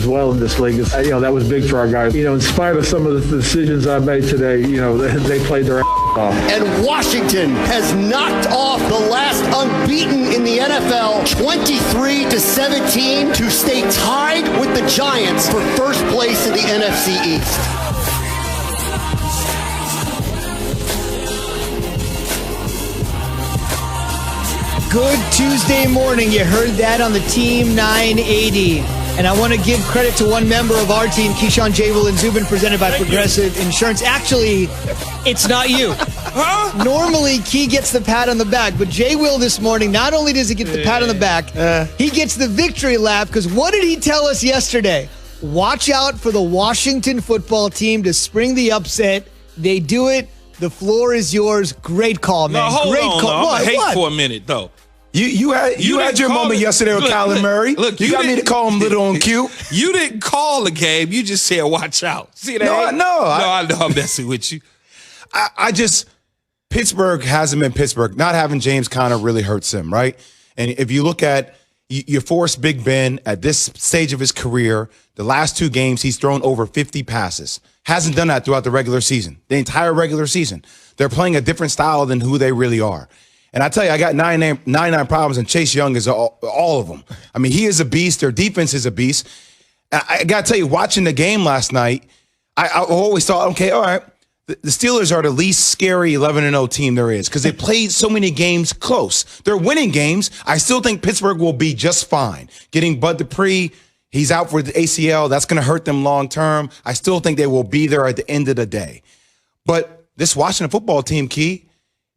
as well in this league. That was big for our guys. In spite of some of the decisions I made today, they played their off. And Washington has knocked off the last unbeaten in the NFL, 23-17, to stay tied with the Giants for first place in the NFC East. Good Tuesday morning. You heard that on the Team 980. And I want to give credit to one member of our team, Keyshawn J. Will and Zubin, presented by Progressive Insurance. Actually, it's not you. Huh? Normally, Key gets the pat on the back, but J. Will this morning, not only does he get the pat on the back, he gets the victory lap, because what did he tell us yesterday? Watch out for the Washington football team to spring the upset. They do it. The floor is yours. Great call, man. No, hold Great on. call. I'm going to hate for a minute, though. You had your moment yesterday with Kyler Murray. Look, you got me to call him little and cute. You didn't call the game. You just said, watch out. See that? No, I know I'm messing with you. Pittsburgh hasn't been Pittsburgh. Not having James Conner really hurts him, right? And if you look at, you force Big Ben at this stage of his career, the last 2 games, he's thrown over 50 passes. Hasn't done that throughout the regular season, the entire regular season. They're playing a different style than who they really are. And I tell you, I got 99 problems, and Chase Young is all of them. I mean, he is a beast. Their defense is a beast. I got to tell you, watching the game last night, I always thought, okay, all right, the Steelers are the least scary 11-0 team there is, because they played so many games close. They're winning games. I still think Pittsburgh will be just fine. Getting Bud Dupree, he's out for the ACL. That's going to hurt them long term. I still think they will be there at the end of the day. But this Washington football team, Key,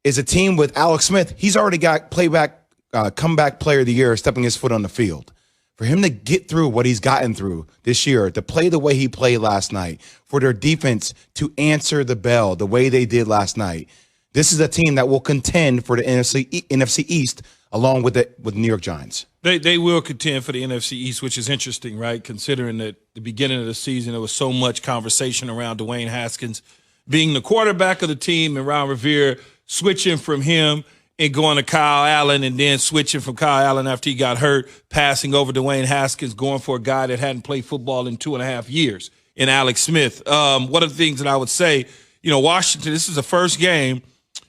is a team with Alex Smith. He's already got comeback player of the year stepping his foot on the field. For him to get through what he's gotten through this year, to play the way he played last night, for their defense to answer the bell the way they did last night, this is a team that will contend for the NFC East along with the New York Giants. They will contend for the NFC East, which is interesting, right? Considering that the beginning of the season, there was so much conversation around Dwayne Haskins being the quarterback of the team and Ron Rivera switching from him and going to Kyle Allen, and then switching from Kyle Allen after he got hurt, passing over Dwayne Haskins, going for a guy that hadn't played football in 2.5 years in Alex Smith. One of the things that I would say, Washington, this is the first game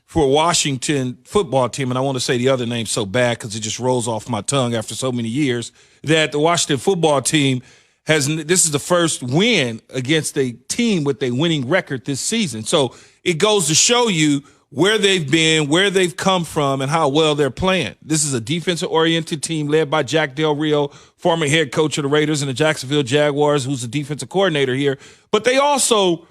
for a Washington football team, and I want to say the other name so bad because it just rolls off my tongue after so many years, that the Washington football team this is the first win against a team with a winning record this season. So it goes to show you where they've been, where they've come from, and how well they're playing. This is a defensive-oriented team led by Jack Del Rio, former head coach of the Raiders and the Jacksonville Jaguars, who's the defensive coordinator here. But they also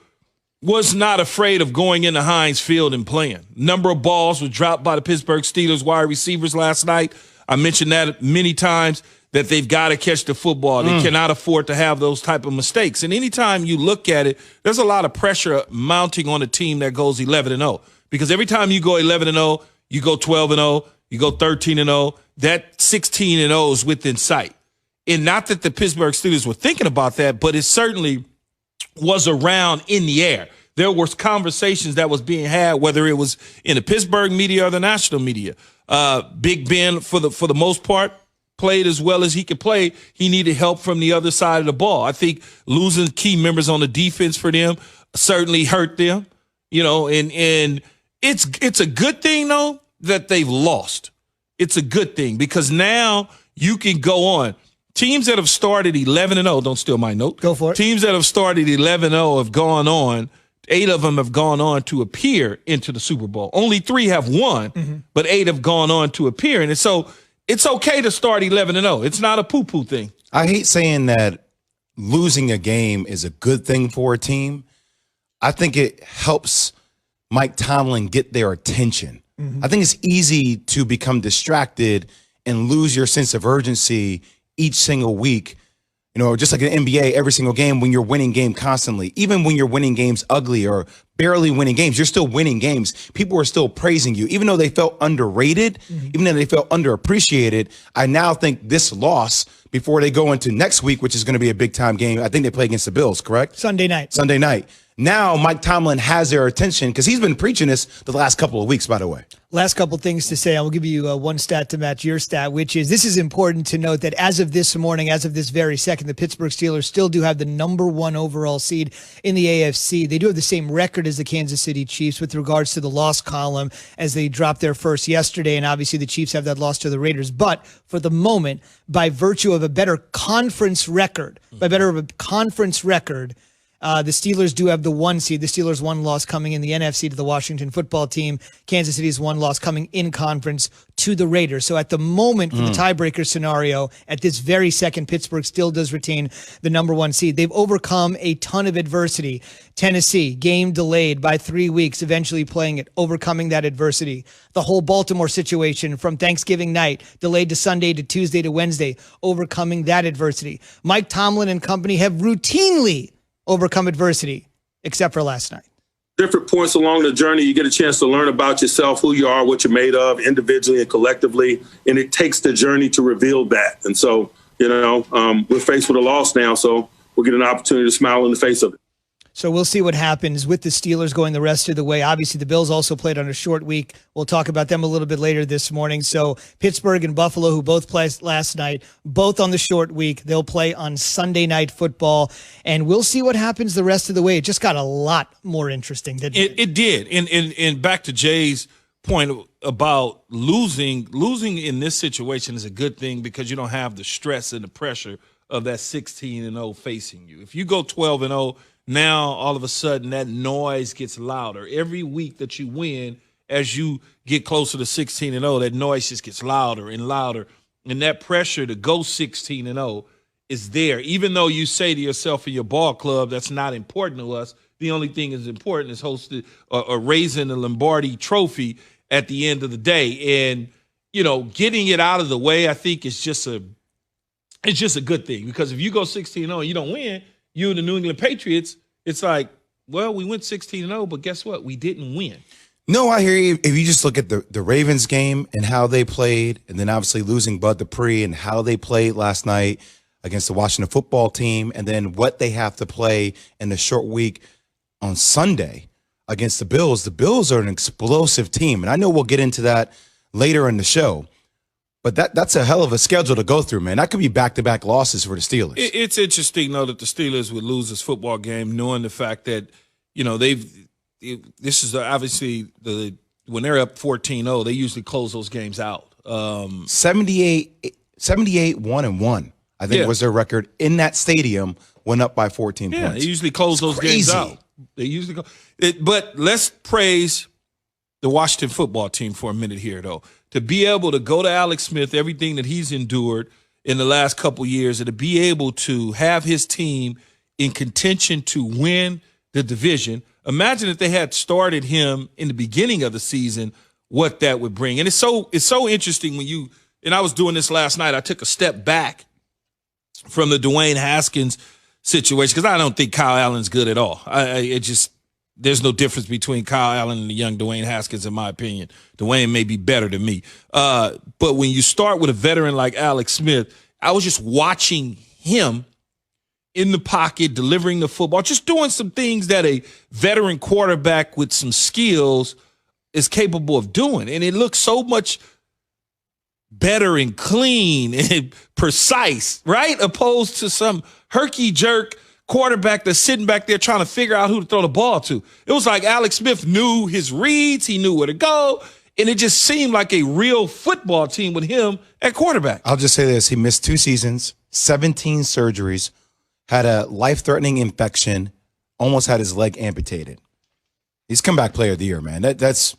was not afraid of going into Heinz Field and playing. Number of balls were dropped by the Pittsburgh Steelers wide receivers last night. I mentioned that many times, that they've got to catch the football. They cannot afford to have those type of mistakes. And anytime you look at it, there's a lot of pressure mounting on a team that goes 11-0. Because every time you go 11-0, you go 12-0, you go 13-0, that 16-0 is within sight. And not that the Pittsburgh Steelers were thinking about that, but it certainly was around in the air. There was conversations that was being had, whether it was in the Pittsburgh media or the national media. Big Ben, for the most part, played as well as he could play. He needed help from the other side of the ball. I think losing key members on the defense for them certainly hurt them, and it's a good thing, though, that they've lost. It's a good thing because now you can go on. Teams that have started 11-0, don't steal my note. Go for it. Teams that have started 11-0 have gone on. 8 of them have gone on to appear into the Super Bowl. Only 3 have won, but 8 have gone on to appear. And so it's okay to start 11-0. It's not a poo-poo thing. I hate saying that losing a game is a good thing for a team. I think it helps Mike Tomlin get their attention. I think it's easy to become distracted and lose your sense of urgency each single week. Just like an NBA, every single game when you're winning game constantly, even when you're winning games ugly or barely winning games, you're still winning games. People are still praising you, even though they felt underrated, even though they felt underappreciated. I now think this loss before they go into next week, which is going to be a big time game. I think they play against the Bills, correct? Sunday night. Sunday night. Now Mike Tomlin has their attention because he's been preaching this the last couple of weeks, by the way. Last couple things to say. I will give you one stat to match your stat, which is this is important to note that as of this morning, as of this very second, the Pittsburgh Steelers still do have the number 1 overall seed in the AFC. They do have the same record as the Kansas City Chiefs with regards to the loss column as they dropped their first yesterday. And obviously the Chiefs have that loss to the Raiders. But for the moment, by virtue of a better conference record, the Steelers do have the 1 seed. The Steelers' 1 loss coming in the NFC to the Washington football team. Kansas City's 1 loss coming in conference to the Raiders. So at the moment, for the tiebreaker scenario, at this very second, Pittsburgh still does retain the number 1 seed. They've overcome a ton of adversity. Tennessee, game delayed by 3 weeks, eventually playing it, overcoming that adversity. The whole Baltimore situation from Thanksgiving night, delayed to Sunday to Tuesday to Wednesday, overcoming that adversity. Mike Tomlin and company have routinely overcome adversity, except for last night. Different points along the journey, you get a chance to learn about yourself, who you are, what you're made of, individually and collectively, and it takes the journey to reveal that. And so, we're faced with a loss now, so we'll get an opportunity to smile in the face of it. So we'll see what happens with the Steelers going the rest of the way. Obviously, the Bills also played on a short week. We'll talk about them a little bit later this morning. So Pittsburgh and Buffalo, who both played last night, both on the short week. They'll play on Sunday Night Football, and we'll see what happens the rest of the way. It just got a lot more interesting, didn't it? It did. And back to Jay's point about losing in this situation is a good thing because you don't have the stress and the pressure of that 16-0 facing you. If you go 12-0, now, all of a sudden, that noise gets louder. Every week that you win, as you get closer to 16-0, that noise just gets louder and louder. And that pressure to go 16-0 is there. Even though you say to yourself in your ball club, that's not important to us, the only thing that's important is hosting or raising the Lombardi trophy at the end of the day. And, getting it out of the way, I think, is just a good thing. Because if you go 16-0 and you don't win, you and the New England Patriots, it's like, well, we went 16-0, but guess what? We didn't win. No, I hear you. If you just look at the Ravens game and how they played, and then obviously losing Bud Dupree and how they played last night against the Washington football team, and then what they have to play in the short week on Sunday against the Bills are an explosive team. And I know we'll get into that later in the show. But that's a hell of a schedule to go through, man. That could be back-to-back losses for the Steelers. It's interesting, though, that the Steelers would lose this football game, knowing the fact that, this is obviously when they're up 14-0, they usually close those games out. 78-1-1, I think was their record in that stadium, went up by 14 points. Yeah, they usually close those games out. They usually go. But let's praise the Washington football team for a minute here, though. To be able to go to Alex Smith, everything that he's endured in the last couple years, and to be able to have his team in contention to win the division. Imagine if they had started him in the beginning of the season, what that would bring. And it's so interesting when and I was doing this last night, I took a step back from the Dwayne Haskins situation because I don't think Kyle Allen's good at all. There's no difference between Kyle Allen and the young Dwayne Haskins, in my opinion. Dwayne may be better than me. But when you start with a veteran like Alex Smith, I was just watching him in the pocket, delivering the football, just doing some things that a veteran quarterback with some skills is capable of doing. And it looks so much better and clean and precise, right? Opposed to some herky-jerk quarterback that's sitting back there trying to figure out who to throw the ball to. It was like Alex Smith knew his reads. He knew where to go. And it just seemed like a real football team with him at quarterback. I'll just say this. He missed 2 seasons, 17 surgeries, had a life-threatening infection, almost had his leg amputated. He's comeback player of the year, man. It's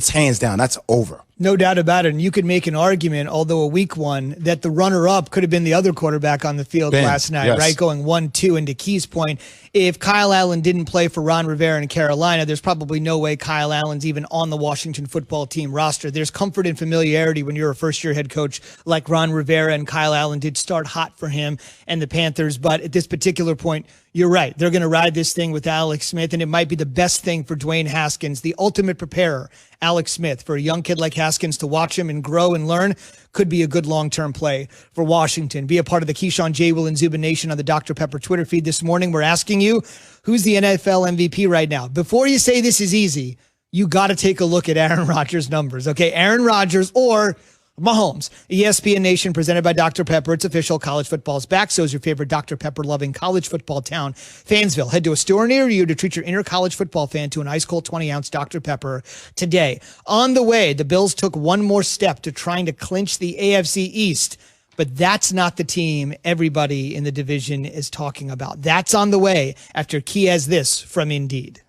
hands down. That's over. No doubt about it. And you could make an argument, although a weak one, that the runner-up could have been the other quarterback on the field last night, yes. right? Going 1-2. And to Key's point, if Kyle Allen didn't play for Ron Rivera in Carolina, there's probably no way Kyle Allen's even on the Washington football team roster. There's comfort and familiarity when you're a first-year head coach like Ron Rivera, and Kyle Allen did start hot for him and the Panthers. But at this particular point, you're right. They're going to ride this thing with Alex Smith, and it might be the best thing for Dwayne Haskins, the ultimate preparer, Alex Smith. For a young kid like Haskins to watch him and grow and learn could be a good long-term play for Washington. Be a part of the Keyshawn, J. Will, and Zubin Nation on the Dr. Pepper Twitter feed this morning. We're asking you, who's the NFL MVP right now? Before you say this is easy, you got to take a look at Aaron Rodgers' numbers, okay? Aaron Rodgers or Mahomes. ESPN Nation presented by Dr. Pepper. It's official. College football's back. So is your favorite Dr. Pepper-loving college football town, Fansville. Head to a store near you to treat your inner college football fan to an ice-cold 20-ounce Dr. Pepper today. On the way, the Bills took one more step to trying to clinch the AFC East. But that's not the team everybody in the division is talking about. That's on the way after Key has this from Indeed.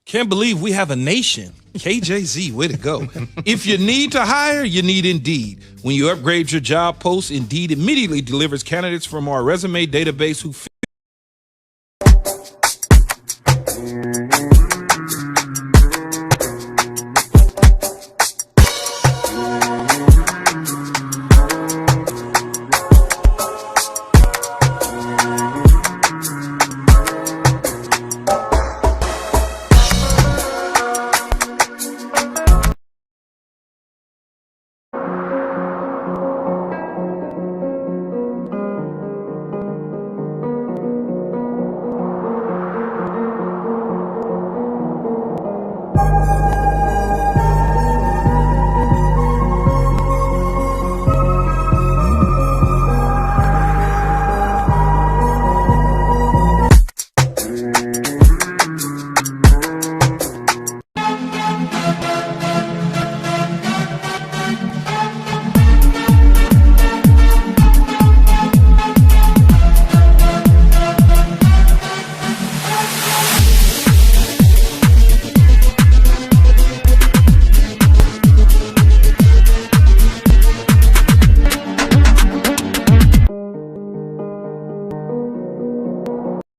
Can't believe we have a nation. KJZ, way to go. If you need to hire, you need Indeed. When you upgrade your job post, Indeed immediately delivers candidates from our resume database who fit